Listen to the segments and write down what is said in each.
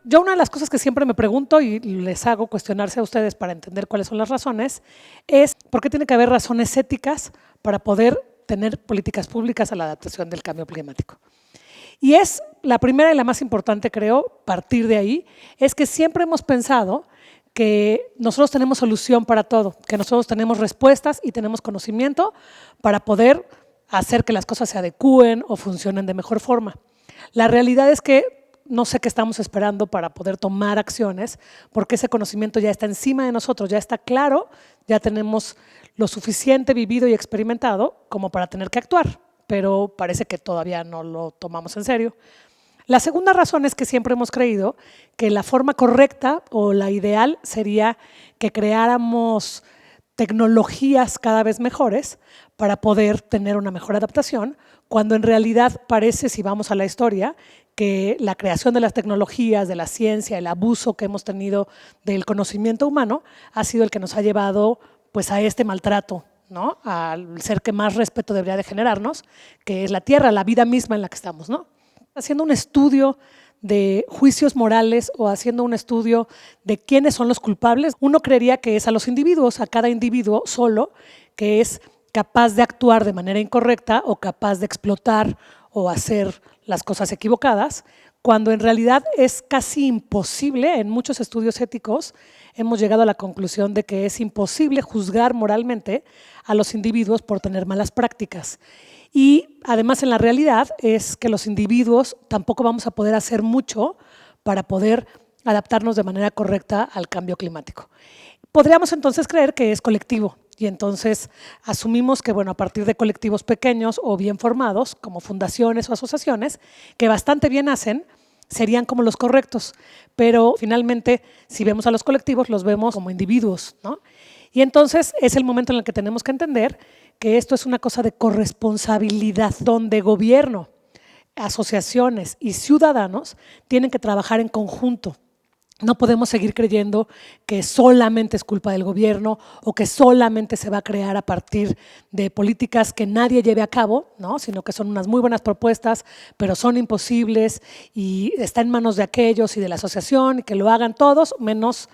Yo una de las cosas que siempre me pregunto y les hago cuestionarse a ustedes para entender cuáles son las razones es por qué tiene que haber razones éticas para poder tener políticas públicas a la adaptación del cambio climático. Y es la primera y la más importante, creo, partir de ahí, es que siempre hemos pensado que nosotros tenemos solución para todo, que nosotros tenemos respuestas y tenemos conocimiento para poder hacer que las cosas se adecúen o funcionen de mejor forma. La realidad es que no sé qué estamos esperando para poder tomar acciones, porque ese conocimiento ya está encima de nosotros, ya está claro, ya tenemos lo suficiente vivido y experimentado como para tener que actuar, pero parece que todavía no lo tomamos en serio. La segunda razón es que siempre hemos creído que la forma correcta o la ideal sería que creáramos tecnologías cada vez mejores para poder tener una mejor adaptación, cuando en realidad parece, si vamos a la historia, que la creación de las tecnologías, de la ciencia, el abuso que hemos tenido del conocimiento humano ha sido el que nos ha llevado pues, a este maltrato, ¿no? Al ser que más respeto debería de generarnos, que es la tierra, la vida misma en la que estamos, ¿no? Haciendo un estudio de juicios morales o haciendo un estudio de quiénes son los culpables, uno creería que es a los individuos, a cada individuo solo, que es capaz de actuar de manera incorrecta o capaz de explotar o hacer las cosas equivocadas, cuando en realidad es casi imposible. En muchos estudios éticos hemos llegado a la conclusión de que es imposible juzgar moralmente a los individuos por tener malas prácticas. Y además en la realidad es que los individuos tampoco vamos a poder hacer mucho para poder adaptarnos de manera correcta al cambio climático. Podríamos entonces creer que es colectivo y entonces asumimos que, bueno, a partir de colectivos pequeños o bien formados, como fundaciones o asociaciones, que bastante bien hacen, serían como los correctos, pero finalmente si vemos a los colectivos los vemos como individuos, ¿no? Y entonces es el momento en el que tenemos que entender que esto es una cosa de corresponsabilidad, donde gobierno, asociaciones y ciudadanos tienen que trabajar en conjunto. No podemos seguir creyendo que solamente es culpa del gobierno o que solamente se va a crear a partir de políticas que nadie lleve a cabo, ¿no? Sino que son unas muy buenas propuestas, pero son imposibles y está en manos de aquellos y de la asociación y que lo hagan todos menos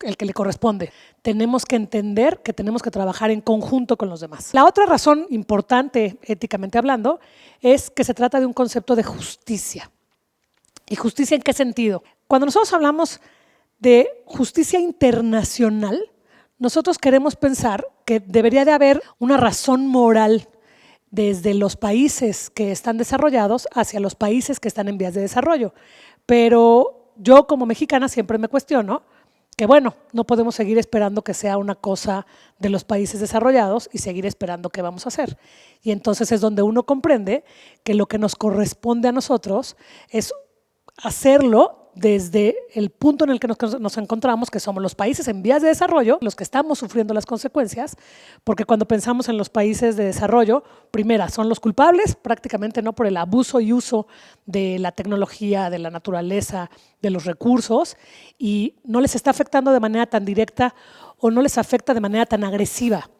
el que le corresponde. Tenemos que entender que tenemos que trabajar en conjunto con los demás. La otra razón importante, éticamente hablando, es que se trata de un concepto de justicia. ¿Y justicia en qué sentido? Cuando nosotros hablamos de justicia internacional, nosotros queremos pensar que debería de haber una razón moral desde los países que están desarrollados hacia los países que están en vías de desarrollo. Pero yo como mexicana siempre me cuestiono que, bueno, no podemos seguir esperando que sea una cosa de los países desarrollados y seguir esperando qué vamos a hacer. Y entonces es donde uno comprende que lo que nos corresponde a nosotros es hacerlo desde el punto en el que nos encontramos, que somos los países en vías de desarrollo, los que estamos sufriendo las consecuencias, porque cuando pensamos en los países de desarrollo, primera, son los culpables, prácticamente no por el abuso y uso de la tecnología, de la naturaleza, de los recursos, y no les está afectando de manera tan directa o no les afecta de manera tan agresiva.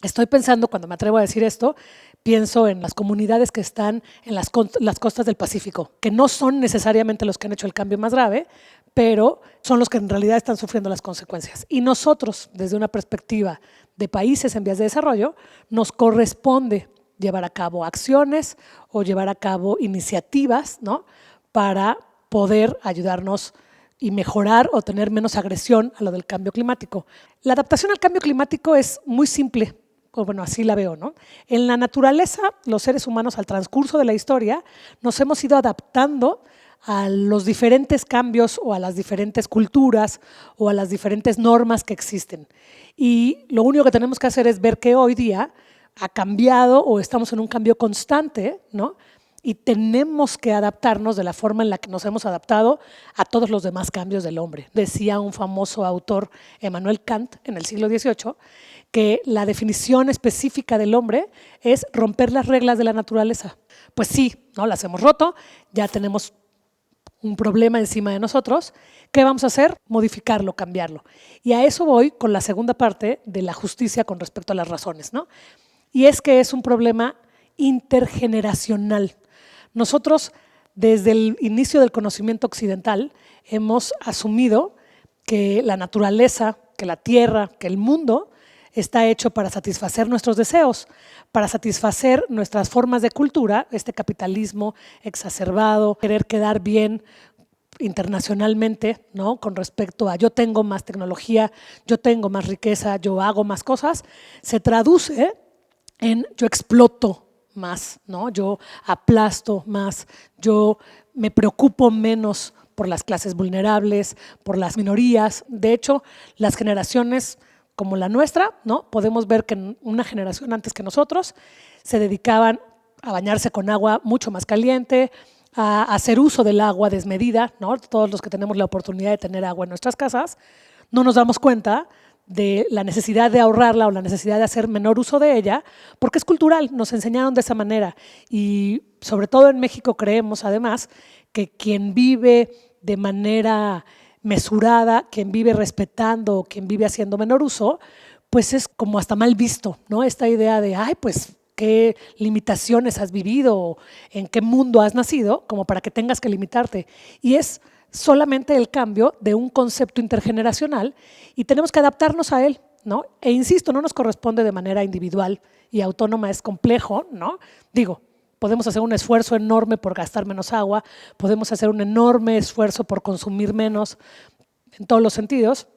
Estoy pensando, cuando me atrevo a decir esto, pienso en las comunidades que están en las costas del Pacífico, que no son necesariamente los que han hecho el cambio más grave, pero son los que en realidad están sufriendo las consecuencias. Y nosotros, desde una perspectiva de países en vías de desarrollo, nos corresponde llevar a cabo acciones o llevar a cabo iniciativas, ¿no?, para poder ayudarnos y mejorar o tener menos agresión a lo del cambio climático. La adaptación al cambio climático es muy simple. O bueno, así la veo, ¿no? En la naturaleza, los seres humanos al transcurso de la historia nos hemos ido adaptando a los diferentes cambios o a las diferentes culturas o a las diferentes normas que existen. Y lo único que tenemos que hacer es ver que hoy día ha cambiado o estamos en un cambio constante, ¿no? Y tenemos que adaptarnos de la forma en la que nos hemos adaptado a todos los demás cambios del hombre. Decía un famoso autor, Emmanuel Kant, en el siglo XVIII, que la definición específica del hombre es romper las reglas de la naturaleza. Pues sí, ¿no?, las hemos roto, ya tenemos un problema encima de nosotros. ¿Qué vamos a hacer? Modificarlo, cambiarlo. Y a eso voy con la segunda parte de la justicia con respecto a las razones, ¿no? Y es que es un problema intergeneracional. Nosotros, desde el inicio del conocimiento occidental, hemos asumido que la naturaleza, que la tierra, que el mundo está hecho para satisfacer nuestros deseos, para satisfacer nuestras formas de cultura, este capitalismo exacerbado, querer quedar bien internacionalmente, ¿no? Con respecto a yo tengo más tecnología, yo tengo más riqueza, yo hago más cosas, se traduce en yo exploto más, ¿no? Yo aplasto más, yo me preocupo menos por las clases vulnerables, por las minorías. De hecho, las generaciones como la nuestra, ¿no? Podemos ver que una generación antes que nosotros se dedicaban a bañarse con agua mucho más caliente, a hacer uso del agua desmedida, ¿no? Todos los que tenemos la oportunidad de tener agua en nuestras casas, no nos damos cuenta de la necesidad de ahorrarla o la necesidad de hacer menor uso de ella, porque es cultural, nos enseñaron de esa manera. Y sobre todo en México creemos, además, que quien vive de manera mesurada, quien vive respetando, quien vive haciendo menor uso, pues es como hasta mal visto, ¿no? Esta idea de, ay, pues, qué limitaciones has vivido, en qué mundo has nacido, como para que tengas que limitarte. Y es solamente el cambio de un concepto intergeneracional y tenemos que adaptarnos a él, ¿no? E insisto, no nos corresponde de manera individual y autónoma, es complejo, ¿no? Digo, podemos hacer un esfuerzo enorme por gastar menos agua, podemos hacer un enorme esfuerzo por consumir menos en todos los sentidos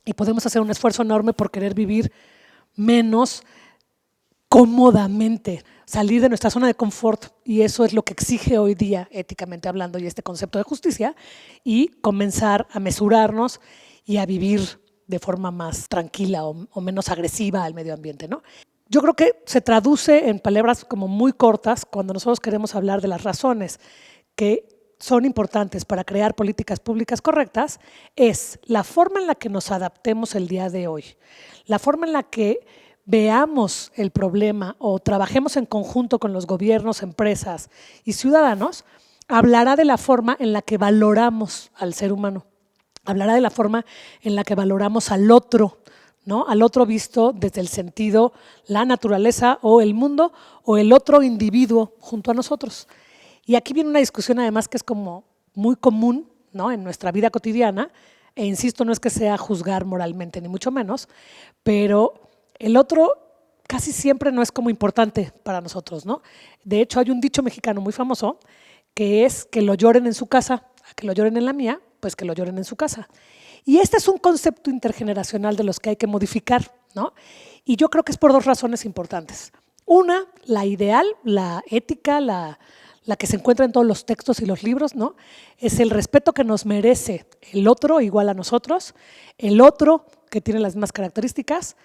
y podemos hacer un esfuerzo enorme por querer vivir menos cómodamente, salir de nuestra zona de confort, y eso es lo que exige hoy día, éticamente hablando, y este concepto de justicia, y comenzar a mesurarnos y a vivir de forma más tranquila o menos agresiva al medio ambiente, ¿no? Yo creo que se traduce en palabras como muy cortas cuando nosotros queremos hablar de las razones que son importantes para crear políticas públicas correctas, es la forma en la que nos adaptemos el día de hoy, la forma en la que veamos el problema o trabajemos en conjunto con los gobiernos, empresas y ciudadanos, hablará de la forma en la que valoramos al ser humano, hablará de la forma en la que valoramos al otro, ¿no? Al otro visto desde el sentido, la naturaleza o el mundo o el otro individuo junto a nosotros. Y aquí viene una discusión además que es como muy común, ¿no? En nuestra vida cotidiana, e insisto, no es que sea juzgar moralmente ni mucho menos, pero el otro casi siempre no es como importante para nosotros, ¿no? De hecho, hay un dicho mexicano muy famoso que es que lo lloren en su casa, a que lo lloren en la mía, pues que lo lloren en su casa. Y este es un concepto intergeneracional de los que hay que modificar, ¿no? Y yo creo que es por dos razones importantes. Una, la ideal, la ética, la que se encuentra en todos los textos y los libros, ¿no? Es el respeto que nos merece el otro igual a nosotros, el otro que tiene las mismas características,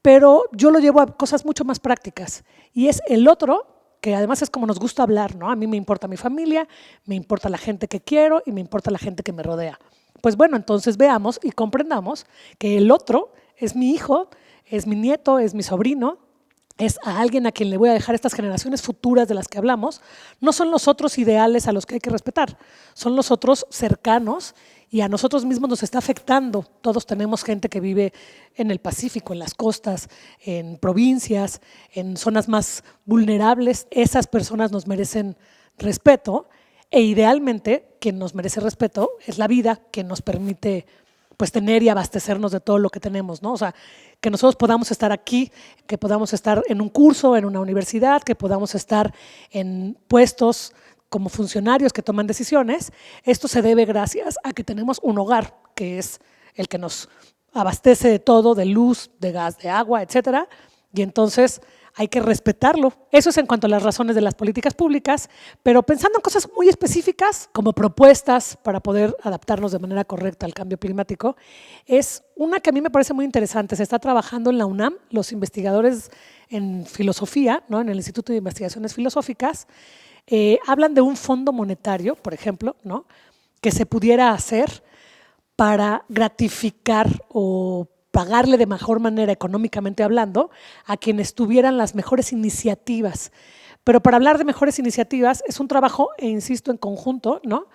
pero yo lo llevo a cosas mucho más prácticas y es el otro, que además es como nos gusta hablar, ¿no? A mí me importa mi familia, me importa la gente que quiero y me importa la gente que me rodea. Pues bueno, entonces veamos y comprendamos que el otro es mi hijo, es mi nieto, es mi sobrino, es a alguien a quien le voy a dejar estas generaciones futuras de las que hablamos, no son los otros ideales a los que hay que respetar, son los otros cercanos y a nosotros mismos nos está afectando. Todos tenemos gente que vive en el Pacífico, en las costas, en provincias, en zonas más vulnerables. Esas personas nos merecen respeto e idealmente quien nos merece respeto es la vida que nos permite pues tener y abastecernos de todo lo que tenemos, ¿no? O sea, que nosotros podamos estar aquí, que podamos estar en un curso, en una universidad, que podamos estar en puestos como funcionarios que toman decisiones. Esto se debe gracias a que tenemos un hogar, que es el que nos abastece de todo, de luz, de gas, de agua, etcétera. Y entonces hay que respetarlo. Eso es en cuanto a las razones de las políticas públicas, pero pensando en cosas muy específicas, como propuestas para poder adaptarnos de manera correcta al cambio climático, es una que a mí me parece muy interesante. Se está trabajando en la UNAM, los investigadores en filosofía, ¿no? En el Instituto de Investigaciones Filosóficas, hablan de un fondo monetario, por ejemplo, ¿no? Que se pudiera hacer para gratificar o pagarle de mejor manera económicamente hablando a quienes tuvieran las mejores iniciativas. Pero para hablar de mejores iniciativas es un trabajo, e insisto, en conjunto, ¿no?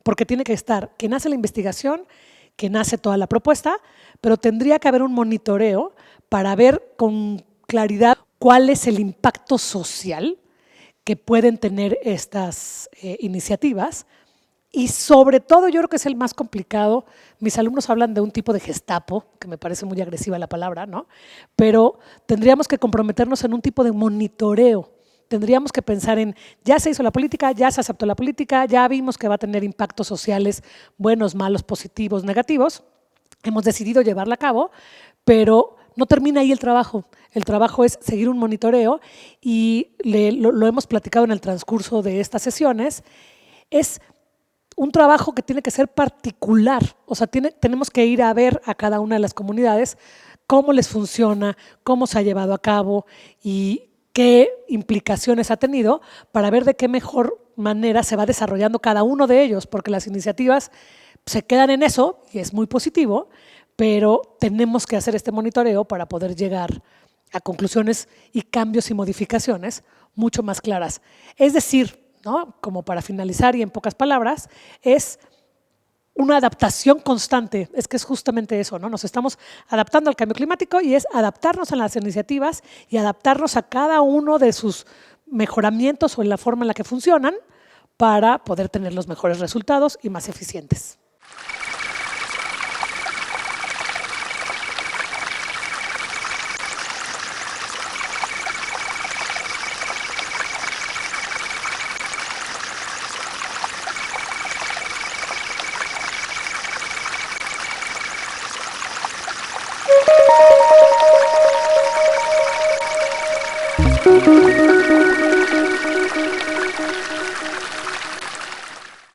Porque tiene que estar quien hace la investigación, quien hace toda la propuesta, pero tendría que haber un monitoreo para ver con claridad cuál es el impacto social que pueden tener estas iniciativas. Y sobre todo, yo creo que es el más complicado. Mis alumnos hablan de un tipo de Gestapo, que me parece muy agresiva la palabra, ¿no? Pero tendríamos que comprometernos en un tipo de monitoreo. Tendríamos que pensar en, ya se hizo la política, ya se aceptó la política, ya vimos que va a tener impactos sociales buenos, malos, positivos, negativos. Hemos decidido llevarla a cabo, pero no termina ahí el trabajo. El trabajo es seguir un monitoreo y lo hemos platicado en el transcurso de estas sesiones. Es un trabajo que tiene que ser particular, o sea, tenemos que ir a ver a cada una de las comunidades cómo les funciona, cómo se ha llevado a cabo y qué implicaciones ha tenido para ver de qué mejor manera se va desarrollando cada uno de ellos, porque las iniciativas se quedan en eso y es muy positivo, pero tenemos que hacer este monitoreo para poder llegar a conclusiones y cambios y modificaciones mucho más claras. Es decir, ¿no? Como para finalizar y en pocas palabras, es una adaptación constante, es que es justamente eso, ¿no? Nos estamos adaptando al cambio climático y es adaptarnos a las iniciativas y adaptarnos a cada uno de sus mejoramientos o en la forma en la que funcionan para poder tener los mejores resultados y más eficientes. Thank you.